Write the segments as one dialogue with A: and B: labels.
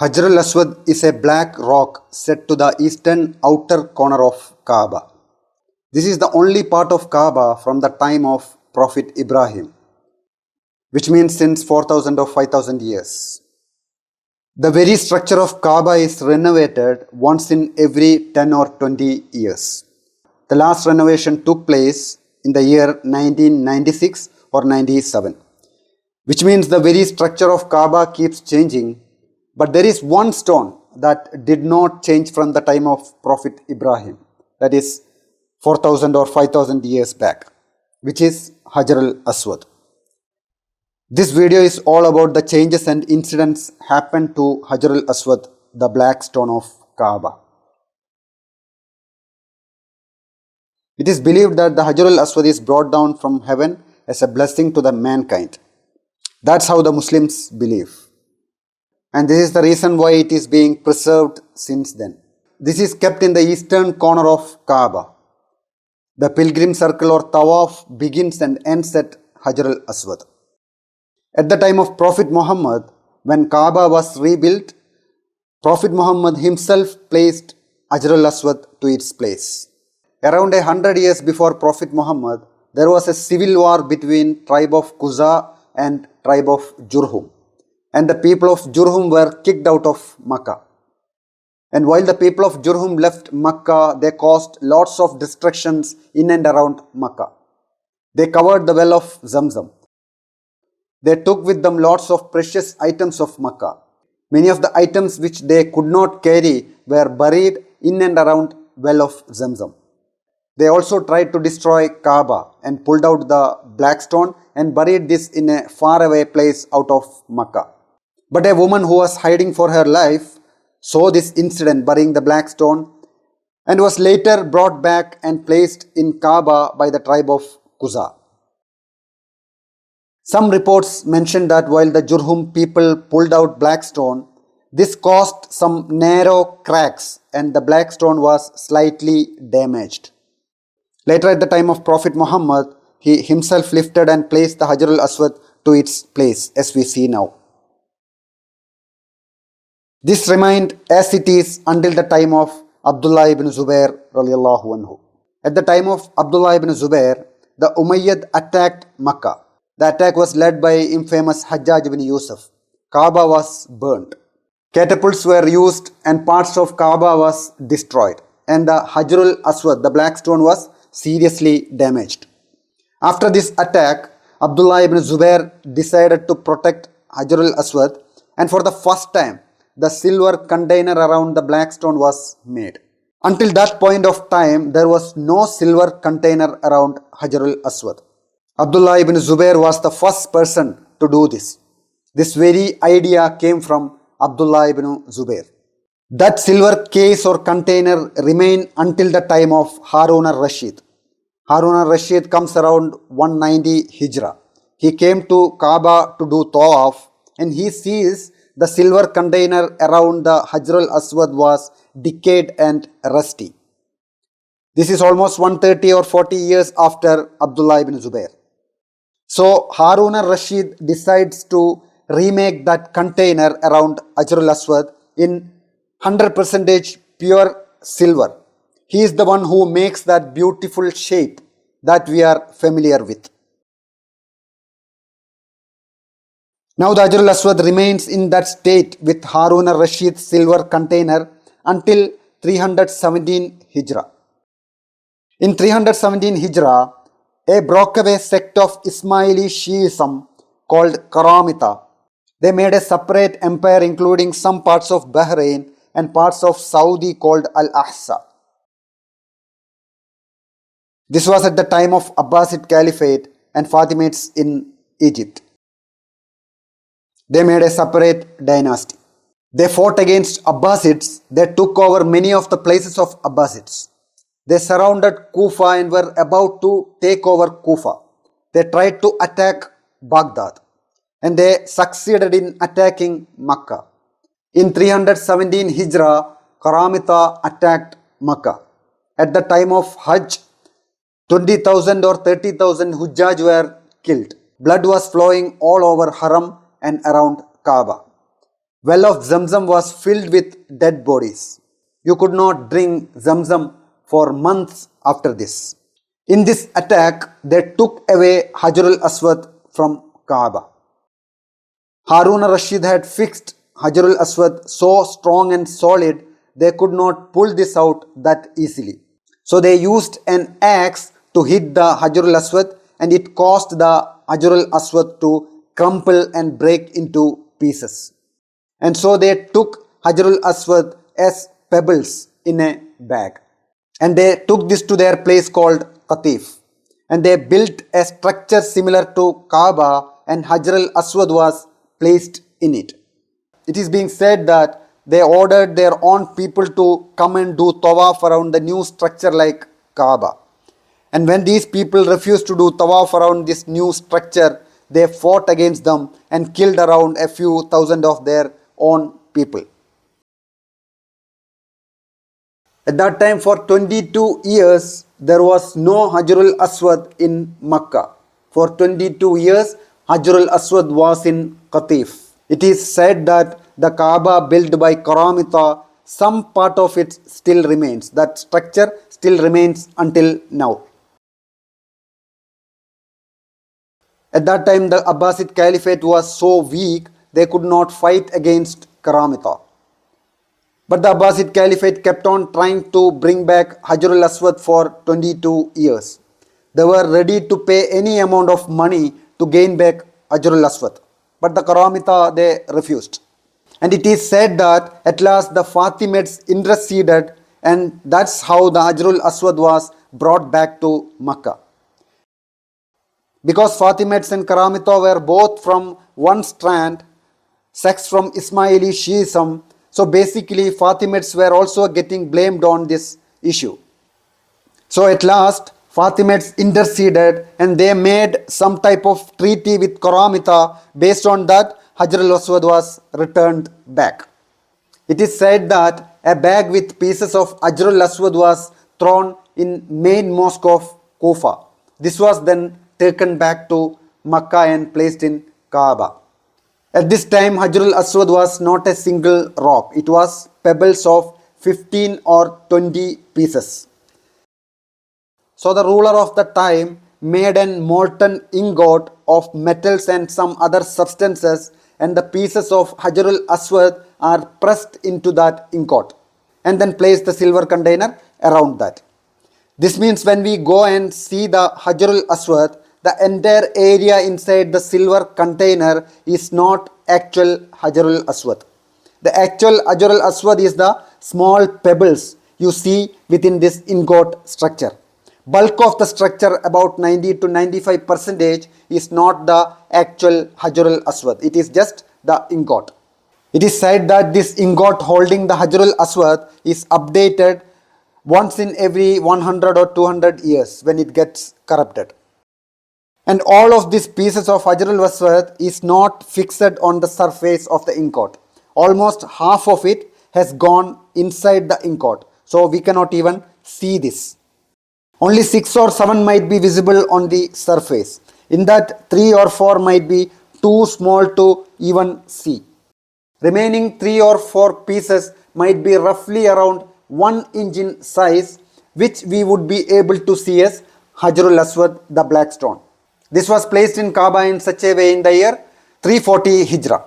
A: Ḥajaru al-Aswad is a black rock set to the eastern outer corner of Kaaba. This is the only part of Kaaba from the time of Prophet Ibrahim, which means since 4000 or 5000 years. The very structure of Kaaba is renovated once in every 10 or 20 years. The last renovation took place in the year 1996 or 97, which means the very structure of Kaaba keeps changing. But there is one stone that did not change from the time of Prophet Ibrahim, that is 4000 or 5000 years back, which is Ḥajaru al-Aswad. This video is all about the changes and incidents happened to Ḥajaru al-Aswad, the black stone of Kaaba. It is believed that the Ḥajaru al-Aswad is brought down from heaven as a blessing to the mankind. That's how the Muslims believe. And this is the reason why it is being preserved since then. This is kept in the eastern corner of Kaaba. The pilgrim circle or tawaf begins and ends at Ḥajaru al-Aswad. At the time of Prophet Muhammad, when Kaaba was rebuilt, Prophet Muhammad himself placed Ḥajaru al-Aswad to its place. Around 100 years before Prophet Muhammad, there was a civil war between tribe of Quza and tribe of Jurhum. And the people of Jurhum were kicked out of Mecca. And while the people of Jurhum left Mecca, they caused lots of destructions in and around Mecca. They covered the well of Zamzam. They took with them lots of precious items of Mecca. Many of the items which they could not carry were buried in and around well of Zamzam. They also tried to destroy Kaaba and pulled out the black stone and buried this in a faraway place out of Mecca. But a woman who was hiding for her life saw this incident, burying the black stone, and was later brought back and placed in Kaaba by the tribe of Quza. Some reports mention that while the Jurhum people pulled out black stone, this caused some narrow cracks and the black stone was slightly damaged. Later, at the time of Prophet Muhammad, he himself lifted and placed the Ḥajaru al-Aswad to its place, as we see now. This remained as it is until the time of Abdullah ibn Zubayr radiallahu anhu. At the time of Abdullah ibn Zubayr, the Umayyad attacked Mecca. The attack was led by infamous Hajjaj ibn Yusuf. Kaaba was burnt. Catapults were used and parts of Kaaba was destroyed. And the Ḥajaru al-Aswad, the black stone, was seriously damaged. After this attack, Abdullah ibn Zubayr decided to protect Ḥajaru al-Aswad, and for the first time, the silver container around the black stone was made. Until that point of time, there was no silver container around Ḥajaru al-Aswad. Abdullah ibn Zubayr was the first person to do this. This very idea came from Abdullah ibn Zubayr. That silver case or container remained until the time of Harun al-Rashid. Harun al-Rashid comes around 190 Hijrah. He came to Kaaba to do tawaf and he sees the silver container around the Ḥajaru al-Aswad was decayed and rusty. This is almost 130 or 40 years after Abdullah ibn Zubayr. So Harun al-Rashid decides to remake that container around Ḥajaru al-Aswad in 100% pure silver. He is the one who makes that beautiful shape that we are familiar with. Now the Ḥajaru al-Aswad remains in that state with Harun al-Rashid's silver container until 317 Hijrah. In 317 Hijrah, a brokeaway sect of Ismaili Shiism called Karamita, they made a separate empire including some parts of Bahrain and parts of Saudi called al-Ahsa. This was at the time of Abbasid Caliphate and Fatimids in Egypt. They made a separate dynasty. They fought against Abbasids. They took over many of the places of Abbasids. They surrounded Kufa and were about to take over Kufa. They tried to attack Baghdad and they succeeded in attacking Mecca. In 317 Hijrah, Karamita attacked Mecca. At the time of Hajj, 20,000 or 30,000 Hujjaj were killed. Blood was flowing all over Haram and around Kaaba. well of Zamzam was filled with dead bodies. You could not drink Zamzam for months after this. In this attack, they took away Ḥajar al-Aswad from Kaaba. Harun al-Rashid had fixed Ḥajar al-Aswad so strong and solid they could not pull this out that easily. So they used an axe to hit the Ḥajar al-Aswad, and it caused the Ḥajar al-Aswad to crumple and break into pieces. And so they took Ḥajar al-Aswad as pebbles in a bag. And they took this to their place called Qatif. And they built a structure similar to Kaaba, and Ḥajar al-Aswad was placed in it. It is being said that they ordered their own people to come and do tawaf around the new structure like Kaaba. And when these people refused to do tawaf around this new structure, they fought against them and killed around a few thousand of their own people. At that time, for 22 years, there was no Ḥajar al-Aswad in Mecca. For 22 years, Ḥajar al-Aswad was in Qatif. It is said that the Kaaba built by Karamita, some part of it still remains. That structure still remains until now. At that time, the Abbasid Caliphate was so weak, they could not fight against Karamita. But the Abbasid Caliphate kept on trying to bring back Ḥajar al-Aswad for 22 years. They were ready to pay any amount of money to gain back Ḥajar al-Aswad. But the Karamita, they refused. And it is said that at last the Fatimids interceded, and that's how the Ḥajar al-Aswad was brought back to Mecca. Because Fatimids and Karamita were both from one strand, sects from Ismaili Shiism, so basically Fatimids were also getting blamed on this issue. So at last Fatimids interceded, and they made some type of treaty with Karamita. Based on that, Ḥajar al-Aswad was returned back. It is said that a bag with pieces of Ḥajar al-Aswad was thrown in main mosque of Kufa. This was then taken back to Mecca and placed in Kaaba. At this time, Ḥajar al-Aswad was not a single rock. It was pebbles of 15 or 20 pieces. So the ruler of the time made a molten ingot of metals and some other substances, and the pieces of Ḥajar al-Aswad are pressed into that ingot and then place the silver container around that. This means when we go and see the Ḥajar al-Aswad, the entire area inside the silver container is not actual Ḥajar al-Aswad. The actual Ḥajar al-Aswad is the small pebbles you see within this ingot structure. Bulk of the structure, about 90 to 95%, is not the actual Ḥajar al-Aswad. It is just the ingot. It is said that this ingot holding the Ḥajar al-Aswad is updated once in every 100 or 200 years when it gets corrupted. And all of these pieces of Ḥajar al-Aswad is not fixed on the surface of the ingot. Almost half of it has gone inside the ingot. So we cannot even see this. Only 6 or 7 might be visible on the surface. In that, 3 or 4 might be too small to even see. Remaining 3 or 4 pieces might be roughly around 1 inch in size, which we would be able to see as Ḥajar al-Aswad, the black stone. This was placed in Kaaba in such a way in the year 340 Hijrah.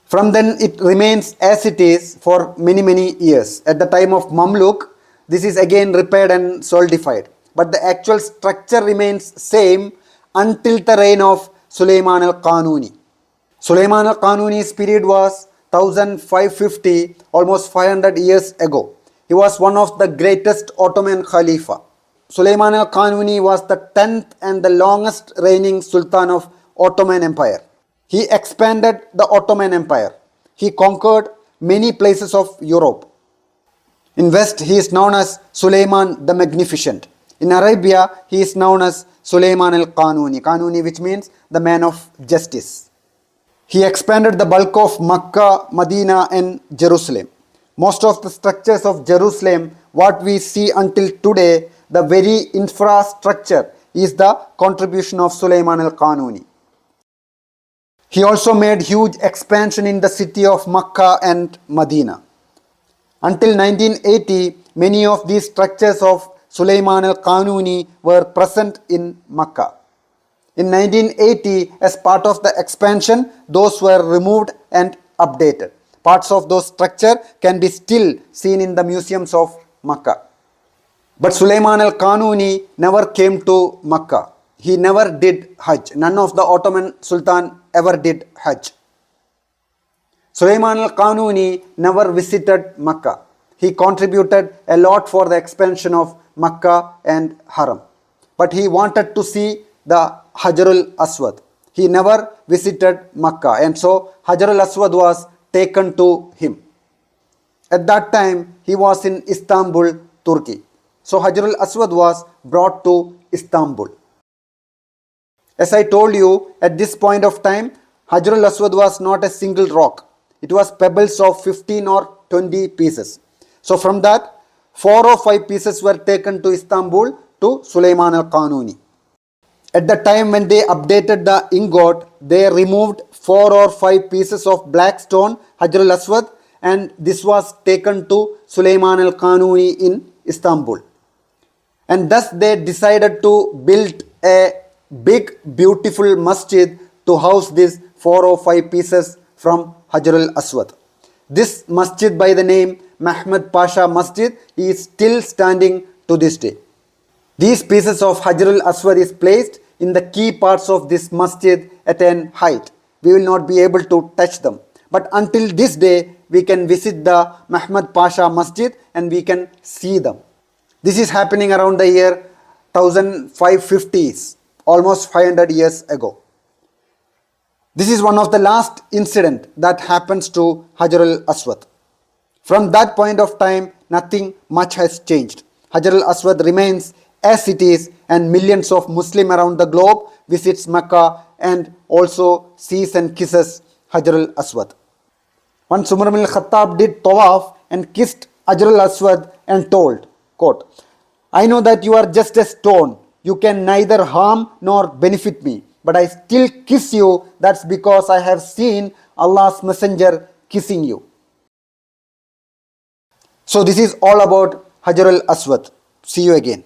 A: From then it remains as it is for many years. At the time of Mamluk, this is again repaired and solidified. But the actual structure remains same until the reign of Sulaiman al-Qanuni. Sulaiman al-Qanuni's period was 1550, almost 500 years ago. He was one of the greatest Ottoman Khalifa. Sulaiman al-Qanuni was the 10th and the longest reigning Sultan of Ottoman Empire. He expanded the Ottoman Empire. He conquered many places of Europe. In West, he is known as Sulaiman the Magnificent. In Arabia, he is known as Sulaiman al-Qanuni. Qanuni, which means the man of justice. He expanded the bulk of Mecca, Medina and Jerusalem. Most of the structures of Jerusalem, what we see until today, the very infrastructure is the contribution of Sulaiman al-Qanuni. He also made huge expansion in the city of Mecca and Medina. Until 1980, many of these structures of Sulaiman al-Qanuni were present in Mecca. In 1980, as part of the expansion, those were removed and updated. Parts of those structures can be still seen in the museums of Mecca. But Sulaiman al-Qanuni never came to Mecca. He never did Hajj. None of the Ottoman Sultan ever did Hajj. Sulaiman al-Qanuni never visited Mecca. He contributed a lot for the expansion of Mecca and Haram. But he wanted to see the Ḥajaru al-Aswad. He never visited Mecca, and so Ḥajaru al-Aswad was taken to him. At that time, he was in Istanbul, Turkey. So Ḥajaru al-Aswad was brought to Istanbul. As I told you, at this point of time, Ḥajaru al-Aswad was not a single rock. It was pebbles of 15 or 20 pieces. So from that, 4 or 5 pieces were taken to Istanbul to Sulaiman al-Qanuni. At the time when they updated the ingot, they removed 4 or 5 pieces of black stone, Ḥajaru al-Aswad, and this was taken to Sulaiman al-Qanuni in Istanbul. And thus they decided to build a big beautiful masjid to house these 4 or 5 pieces from Ḥajaru al-Aswad. This masjid by the name Mehmed Pasha Masjid is still standing to this day. These pieces of Ḥajaru al-Aswad is placed in the key parts of this masjid at an height. We will not be able to touch them. But until this day, we can visit the Mehmed Pasha Masjid and we can see them. This is happening around the year 1550s, almost 500 years ago. This is one of the last incident that happens to Ḥajaru al-Aswad. From that point of time, nothing much has changed. Ḥajaru al-Aswad remains as it is, and millions of Muslims around the globe visits Mecca and also sees and kisses Ḥajaru al-Aswad. Once Umar ibn al-Khattab did tawaf and kissed Ḥajaru al-Aswad and told, quote, "I know that you are just a stone. You can neither harm nor benefit me. But I still kiss you. That's because I have seen Allah's messenger kissing you." So this is all about Ḥajaru al-Aswad. See you again.